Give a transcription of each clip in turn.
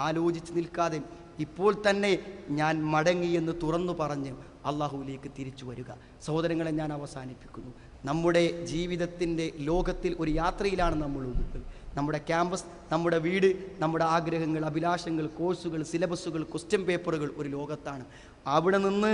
ആലോചിച്ച് നിൽക്കാതെ ഇപ്പോൾ തന്നെ ഞാൻ മടങ്ങിയെന്ന് തുറന്നു പറഞ്ഞ് അള്ളാഹുവിലേക്ക് തിരിച്ചു വരിക. സഹോദരങ്ങളെ, ഞാൻ അവസാനിപ്പിക്കുന്നു. നമ്മുടെ ജീവിതത്തിൻ്റെ ലോകത്തിൽ ഒരു യാത്രയിലാണ് നമ്മളുള്ളത്. നമ്മുടെ ക്യാമ്പസ്, നമ്മുടെ വീട്, നമ്മുടെ ആഗ്രഹങ്ങൾ, അഭിലാഷങ്ങൾ, കോഴ്സുകൾ, സിലബസുകൾ, ക്വസ്റ്റ്യൻ പേപ്പറുകൾ ഒരു ലോകത്താണ്. അവിടെ നിന്ന്,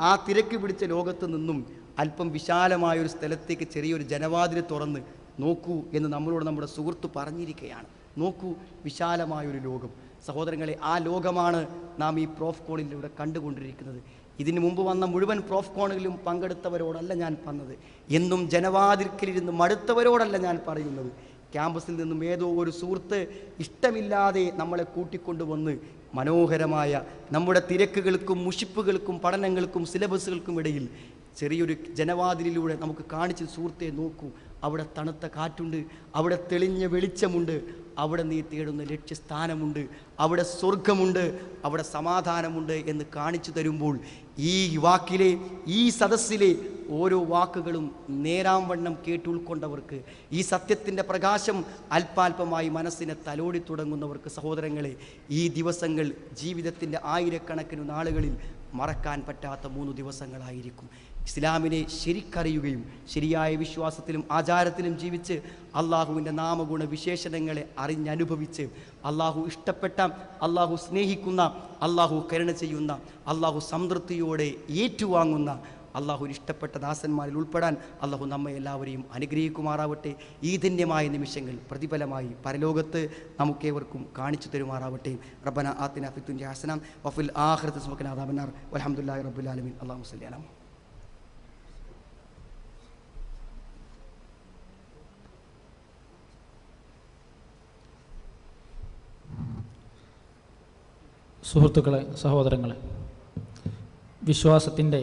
ആ തിരക്ക് പിടിച്ച ലോകത്ത് നിന്നും അല്പം വിശാലമായൊരു സ്ഥലത്തേക്ക് ചെറിയൊരു ജനവാതിൽ തുറന്ന് നോക്കൂ എന്ന് നമ്മളോട് നമ്മുടെ സുഹൃത്ത് പറഞ്ഞിരിക്കുകയാണ്. നോക്കൂ, വിശാലമായൊരു ലോകം. സഹോദരങ്ങളെ, ആ ലോകമാണ് നാം ഈ പ്രോഫ്കോണിലൂടെ കണ്ടുകൊണ്ടിരിക്കുന്നത്. ഇതിനു മുമ്പ് വന്ന മുഴുവൻ പ്രോഫ്കോണുകളിലും പങ്കെടുത്തവരോടല്ല ഞാൻ പറഞ്ഞത്, എന്നും ജനവാതിൽക്കലിരുന്ന് മടുത്തവരോടല്ല ഞാൻ പറയുന്നത്. ക്യാമ്പസിൽ നിന്നും ഏതോ ഒരു സുഹൃത്ത് ഇഷ്ടമില്ലാതെ നമ്മളെ കൂട്ടിക്കൊണ്ടുവന്ന് മനോഹരമായ നമ്മുടെ തിരക്കുകൾക്കും മുഷിപ്പുകൾക്കും പഠനങ്ങൾക്കും സിലബസുകൾക്കും ഇടയിൽ ചെറിയൊരു ജനവാതിലിലൂടെ നമുക്ക് കാണിച്ച്, സുഹൃത്തെ നോക്കൂ, അവിടെ തണുത്ത കാറ്റുണ്ട്, അവിടെ തെളിഞ്ഞ വെളിച്ചമുണ്ട്, അവിടെ നീ തേടുന്ന ലക്ഷ്യസ്ഥാനമുണ്ട്, അവിടെ സ്വർഗമുണ്ട്, അവിടെ സമാധാനമുണ്ട് എന്ന് കാണിച്ചു തരുമ്പോൾ ഈ വാക്കിലെ, ഈ സദസ്സിലെ ഓരോ വാക്കുകളും നേരാംവണ്ണം കേട്ടുൾക്കൊണ്ടവർക്ക്, ഈ സത്യത്തിൻ്റെ പ്രകാശം അല്പാൽപമായി മനസ്സിനെ തലോടി തുടങ്ങുന്നവർക്ക്, സഹോദരങ്ങളെ, ഈ ദിവസങ്ങൾ ജീവിതത്തിൻ്റെ ആയിരക്കണക്കിന് നാളുകളിൽ മറക്കാൻ പറ്റാത്ത 3 ദിവസങ്ങളായിരിക്കും. ഇസ്ലാമിനെ ശരിക്കറിയുകയും ശരിയായ വിശ്വാസത്തിലും ആചാരത്തിലും ജീവിച്ച് അള്ളാഹുവിൻ്റെ നാമഗുണ വിശേഷണങ്ങളെ അറിഞ്ഞനുഭവിച്ച് അള്ളാഹു ഇഷ്ടപ്പെട്ട, അള്ളാഹു സ്നേഹിക്കുന്ന, അള്ളാഹു കരുണ ചെയ്യുന്ന, അള്ളാഹു സംതൃപ്തിയോടെ ഏറ്റുവാങ്ങുന്ന, അള്ളാഹുവിന് ഇഷ്ടപ്പെട്ട ദാസന്മാരിൽ ഉൾപ്പെടാൻ അള്ളാഹു നമ്മെ എല്ലാവരെയും അനുഗ്രഹിക്കുമാറാവട്ടെ. ഈ ധന്യമായ നിമിഷങ്ങൾ പ്രതിഫലമായി പരലോകത്ത് നമുക്കേവർക്കും കാണിച്ചു തരുമാറാവട്ടെ. റബ്ബന ആതിനാ ഫിദ്ദുനിയ ഹസന വഫിൽ ആഖിറതി വഖിനാ അദാബന്നാർ വൽഹംദുലില്ലാഹി റബ്ബിൽ ആലമീൻ. അല്ലാഹുമ്മ സ്വല്ലി അലാ മുഹമ്മദ്. സുഹൃത്തുക്കളെ, സഹോദരങ്ങളെ, വിശ്വാസത്തിൻ്റെ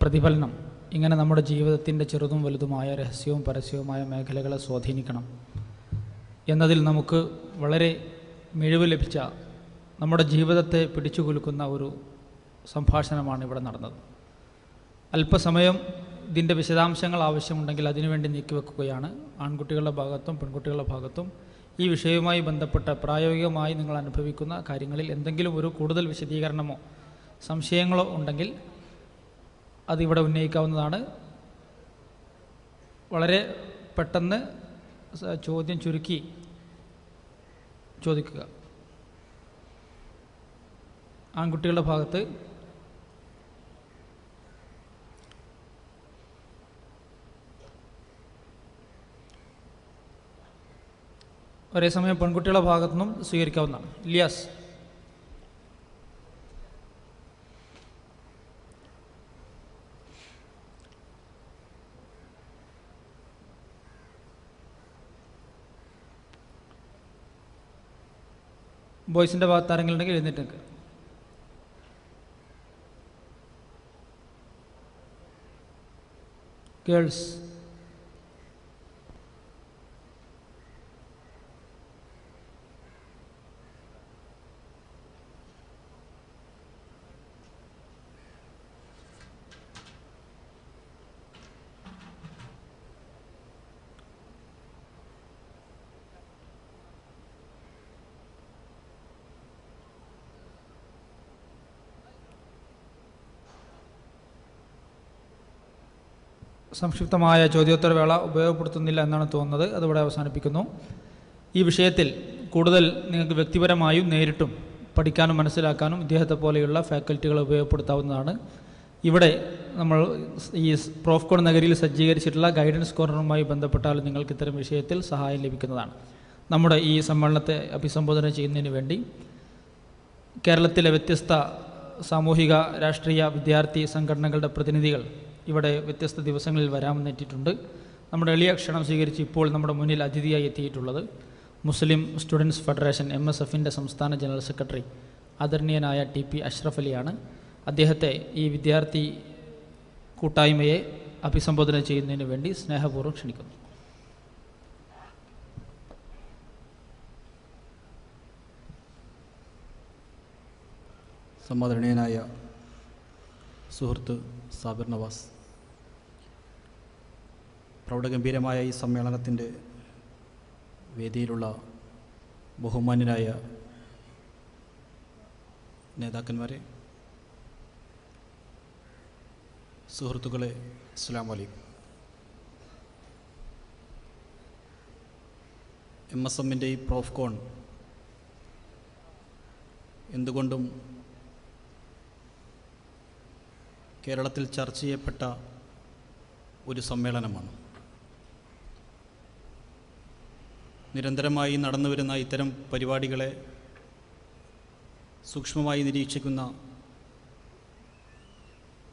പ്രതിഫലനം ഇങ്ങനെ നമ്മുടെ ജീവിതത്തിൻ്റെ ചെറുതും വലുതുമായ രഹസ്യവും പരസ്യവുമായ മേഖലകളെ സ്വാധീനിക്കണം എന്നതിൽ നമുക്ക് വളരെ മിഴിവ് ലഭിച്ച, നമ്മുടെ ജീവിതത്തെ പിടിച്ചു കുലുക്കുന്ന ഒരു സംഭാഷണമാണ് ഇവിടെ നടന്നത്. അല്പസമയം ഇതിൻ്റെ വിശദാംശങ്ങൾ ആവശ്യമുണ്ടെങ്കിൽ അതിനുവേണ്ടി നീക്കിവെക്കുകയാണ്. ആൺകുട്ടികളുടെ ഭാഗത്തും പെൺകുട്ടികളുടെ ഭാഗത്തും ഈ വിഷയവുമായി ബന്ധപ്പെട്ട പ്രായോഗികമായി നിങ്ങൾ അനുഭവിക്കുന്ന കാര്യങ്ങളിൽ എന്തെങ്കിലും ഒരു കൂടുതൽ വിശദീകരണമോ സംശയങ്ങളോ ഉണ്ടെങ്കിൽ അതിവിടെ ഉന്നയിക്കാവുന്നതാണ്. വളരെ പെട്ടെന്ന് ചോദ്യം ചുരുക്കി ചോദിക്കുക. ആൺകുട്ടികളുടെ ഭാഗത്ത് ഒരേ സമയം പെൺകുട്ടികളുടെ ഭാഗത്തു നിന്നും സ്വീകരിക്കാവുന്നതാണ്. ഇലിയാസ്. ബോയ്സിൻ്റെ ഭാഗത്ത് ആരെങ്കിലും ഉണ്ടെങ്കിൽ എഴുന്നേറ്റ് നിൽക്കുക. ഗേൾസ്. സംക്ഷിപ്തമായ ചോദ്യോത്തരവേള ഉപയോഗപ്പെടുത്തുന്നില്ല എന്നാണ് തോന്നുന്നത്. അതിവിടെ അവസാനിപ്പിക്കുന്നു. ഈ വിഷയത്തിൽ കൂടുതൽ നിങ്ങൾക്ക് വ്യക്തിപരമായും നേരിട്ടും പഠിക്കാനും മനസ്സിലാക്കാനും ഇദ്ദേഹത്തെ പോലെയുള്ള ഫാക്കൽറ്റികളെ ഉപയോഗപ്പെടുത്താവുന്നതാണ്. ഇവിടെ നമ്മൾ ഈ പ്രോഫ്കോൺ നഗരിയിൽ സജ്ജീകരിച്ചിട്ടുള്ള ഗൈഡൻസ് കോർണറുമായി ബന്ധപ്പെട്ടാൽ നിങ്ങൾക്ക് ഇത്തരം വിഷയത്തിൽ സഹായം ലഭിക്കുന്നതാണ്. നമ്മുടെ ഈ സമ്മേളനത്തെ അഭിസംബോധന ചെയ്യുന്നതിന് വേണ്ടി കേരളത്തിലെ വ്യത്യസ്ത സാമൂഹിക, രാഷ്ട്രീയ, വിദ്യാർത്ഥി സംഘടനകളുടെ പ്രതിനിധികൾ ഇവിടെ വ്യത്യസ്ത ദിവസങ്ങളിൽ വരാമെന്നെറ്റിയിട്ടുണ്ട്. നമ്മുടെ എളിയ ക്ഷണം സ്വീകരിച്ച് ഇപ്പോൾ നമ്മുടെ മുന്നിൽ അതിഥിയായി എത്തിയിട്ടുള്ളത് മുസ്ലിം സ്റ്റുഡൻസ് ഫെഡറേഷൻ MSFൻ്റെ സംസ്ഥാന ജനറൽ സെക്രട്ടറി ആദരണീയനായ TP അഷ്റഫ് അലിയാണ്. അദ്ദേഹത്തെ ഈ വിദ്യാർത്ഥി കൂട്ടായ്മയെ അഭിസംബോധന ചെയ്യുന്നതിന് വേണ്ടി സ്നേഹപൂർവ്വം ക്ഷണിക്കുന്നു. സമാദരണീയനായ സുഹൃത്ത് സാബിർ നവാസ്, പ്രൗഢഗംഭീരമായ ഈ സമ്മേളനത്തിൻ്റെ വേദിയിലുള്ള ബഹുമാന്യനായ നേതാക്കന്മാരെ, സുഹൃത്തുക്കളെ, അസ്സലാമു അലൈക്കും. MSMൻ്റെ ഈ പ്രോഫ്കോൺ എന്തുകൊണ്ടും കേരളത്തിൽ ചർച്ച ചെയ്യപ്പെട്ട ഒരു സമ്മേളനമാണ്. നിരന്തരമായി നടന്നുവരുന്ന ഇത്തരം പരിപാടികളെ സൂക്ഷ്മമായി നിരീക്ഷിക്കുന്ന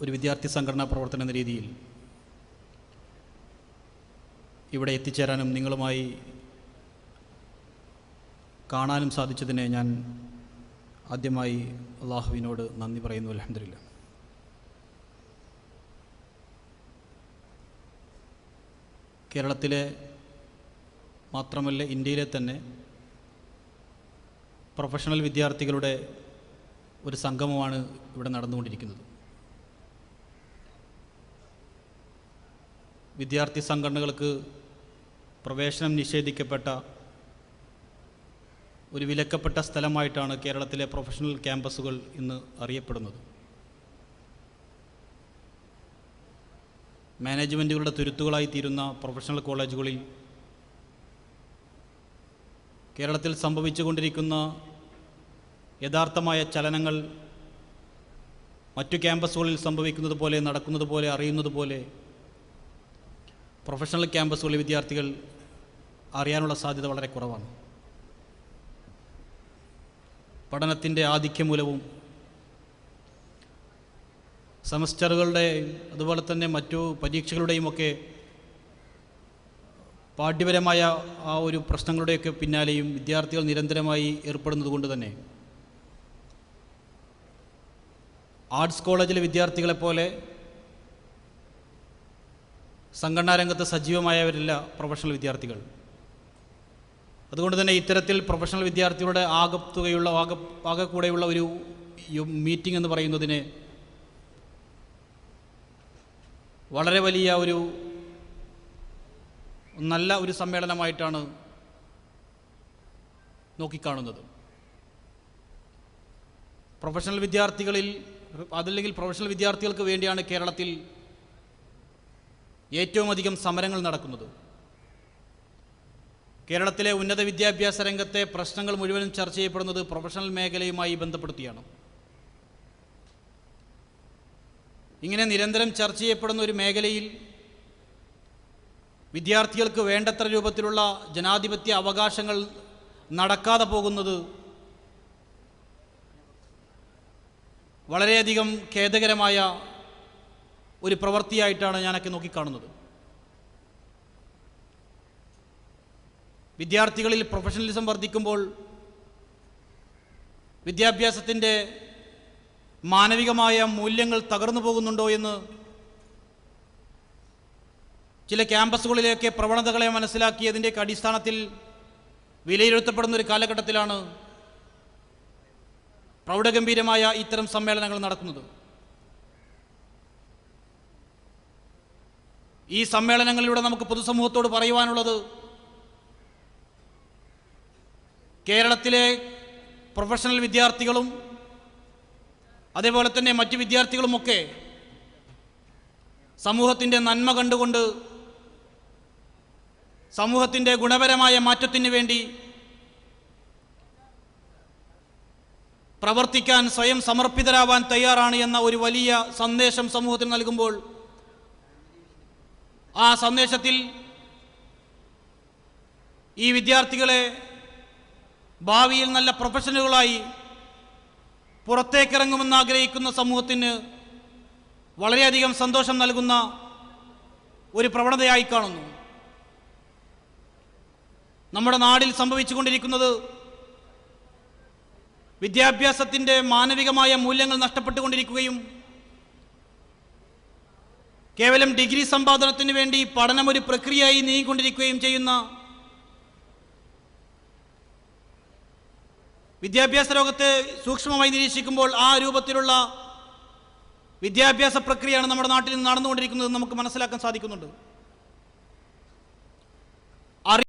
ഒരു വിദ്യാർത്ഥി സംഘടനാ പ്രവർത്തനം എന്ന രീതിയിൽ ഇവിടെ എത്തിച്ചേരാനും നിങ്ങളുമായി കാണാനും സാധിച്ചതിനെ ഞാൻ ആദ്യമായി അള്ളാഹുവിനോട് നന്ദി പറയുന്നു. അൽഹംദുലില്ലാഹ്. കേരളത്തിലെ മാത്രമല്ല ഇന്ത്യയിലെ തന്നെ പ്രൊഫഷണൽ വിദ്യാർത്ഥികളുടെ ഒരു സംഗമമാണ് ഇവിടെ നടന്നുകൊണ്ടിരിക്കുന്നത്. വിദ്യാർത്ഥി സംഘടനകൾക്ക് പ്രവേശനം നിഷേധിക്കപ്പെട്ട ഒരു വിലക്കപ്പെട്ട സ്ഥലമായിട്ടാണ് കേരളത്തിലെ പ്രൊഫഷണൽ ക്യാമ്പസുകൾ ഇന്ന് അറിയപ്പെടുന്നത്. മാനേജ്മെൻറ്റുകളുടെ തുരുത്തുകളായി തീരുന്ന പ്രൊഫഷണൽ കോളേജുകളിൽ കേരളത്തിൽ സംഭവിച്ചുകൊണ്ടിരിക്കുന്ന യഥാർത്ഥമായ ചലനങ്ങൾ മറ്റു ക്യാമ്പസുകളിൽ സംഭവിക്കുന്നത് പോലെ, നടക്കുന്നത് പോലെ, അറിയുന്നത് പോലെ പ്രൊഫഷണൽ ക്യാമ്പസുകളിലെ വിദ്യാർത്ഥികൾ അറിയാനുള്ള സാധ്യത വളരെ കുറവാണ്. പഠനത്തിൻ്റെ ആധിക്യം മൂലവും സെമസ്റ്ററുകളുടെ അതുപോലെ തന്നെ മറ്റു പരീക്ഷകളുടെയുമൊക്കെ പാഠ്യപരമായ ആ ഒരു പ്രശ്നങ്ങളുടെയൊക്കെ പിന്നാലെയും വിദ്യാർത്ഥികൾ നിരന്തരമായി ഏർപ്പെടുന്നത് കൊണ്ട് തന്നെ ആർട്സ് കോളേജിലെ വിദ്യാർത്ഥികളെപ്പോലെ സംഘടനാ രംഗത്ത് സജീവമായവരില്ല പ്രൊഫഷണൽ വിദ്യാർത്ഥികൾ. അതുകൊണ്ട് തന്നെ ഇത്തരത്തിൽ പ്രൊഫഷണൽ വിദ്യാർത്ഥികളുടെ ആകെ കൂടെയുള്ള ഒരു മീറ്റിംഗ് എന്ന് പറയുന്നതിന് വളരെ വലിയ ഒരു നല്ല ഒരു സമ്മേളനമായിട്ടാണ് നോക്കിക്കാണുന്നത്. പ്രൊഫഷണൽ വിദ്യാർത്ഥികളിൽ അതല്ലെങ്കിൽ പ്രൊഫഷണൽ വിദ്യാർത്ഥികൾക്ക് വേണ്ടിയാണ് കേരളത്തിൽ ഏറ്റവും അധികം സമരങ്ങൾ നടക്കുന്നത്. കേരളത്തിലെ ഉന്നത വിദ്യാഭ്യാസ രംഗത്തെ പ്രശ്നങ്ങൾ മുഴുവനും ചർച്ച ചെയ്യപ്പെടുന്നത് പ്രൊഫഷണൽ മേഖലയുമായി ബന്ധപ്പെടുത്തിയാണ്. ഇങ്ങനെ നിരന്തരം ചർച്ച ചെയ്യപ്പെടുന്ന ഒരു മേഖലയിൽ വിദ്യാർത്ഥികൾക്ക് വേണ്ടത്ര രൂപത്തിലുള്ള ജനാധിപത്യ അവകാശങ്ങൾ നടക്കാതെ പോകുന്നത് വളരെയധികം ഖേദകരമായ ഒരു പ്രവൃത്തിയായിട്ടാണ് ഞാനൊക്കെ നോക്കിക്കാണുന്നത്. വിദ്യാർത്ഥികളിൽ പ്രൊഫഷണലിസം വർദ്ധിക്കുമ്പോൾ വിദ്യാഭ്യാസത്തിൻ്റെ മാനവികമായ മൂല്യങ്ങൾ തകർന്നു പോകുന്നുണ്ടോ എന്ന് ചില ക്യാമ്പസുകളിലേക്ക് പ്രവണതകളെ മനസ്സിലാക്കിയതിൻ്റെയൊക്കെ അടിസ്ഥാനത്തിൽ വിലയിരുത്തപ്പെടുന്ന ഒരു കാലഘട്ടത്തിലാണ് പ്രൗഢഗംഭീരമായ ഇത്തരം സമ്മേളനങ്ങൾ നടക്കുന്നത്. ഈ സമ്മേളനങ്ങളിലൂടെ നമുക്ക് പൊതുസമൂഹത്തോട് പറയുവാനുള്ളത് കേരളത്തിലെ പ്രൊഫഷണൽ വിദ്യാർത്ഥികളും അതേപോലെ തന്നെ മറ്റ് വിദ്യാർത്ഥികളുമൊക്കെ സമൂഹത്തിൻ്റെ നന്മ കണ്ടുകൊണ്ട് സമൂഹത്തിൻ്റെ ഗുണപരമായ മാറ്റത്തിന് വേണ്ടി പ്രവർത്തിക്കാൻ സ്വയം സമർപ്പിതരാവാൻ തയ്യാറാണ് എന്ന ഒരു വലിയ സന്ദേശം സമൂഹത്തിന് നൽകുമ്പോൾ ആ സന്ദേശത്തിൽ ഈ വിദ്യാർത്ഥികളെ ഭാവിയിൽ നല്ല പ്രൊഫഷണലുകളായി പുറത്തേക്കിറങ്ങുമെന്ന് ആഗ്രഹിക്കുന്ന സമൂഹത്തിന് വളരെയധികം സന്തോഷം നൽകുന്ന ഒരു പ്രവണതയായി കാണുന്നു. നമ്മുടെ നാടിൽ സംഭവിച്ചുകൊണ്ടിരിക്കുന്നത് വിദ്യാഭ്യാസത്തിൻ്റെ മാനവികമായ മൂല്യങ്ങൾ നഷ്ടപ്പെട്ടുകൊണ്ടിരിക്കുകയും കേവലം ഡിഗ്രി സമ്പാദനത്തിന് വേണ്ടി പഠനം ഒരു പ്രക്രിയയായി നീങ്ങിക്കൊണ്ടിരിക്കുകയും ചെയ്യുന്ന വിദ്യാഭ്യാസ ലോകത്തെ സൂക്ഷ്മമായി നിരീക്ഷിക്കുമ്പോൾ ആ രൂപത്തിലുള്ള വിദ്യാഭ്യാസ പ്രക്രിയയാണ് നമ്മുടെ നാട്ടിൽ നിന്ന് നടന്നുകൊണ്ടിരിക്കുന്നത് നമുക്ക് മനസ്സിലാക്കാൻ സാധിക്കുന്നുണ്ട്.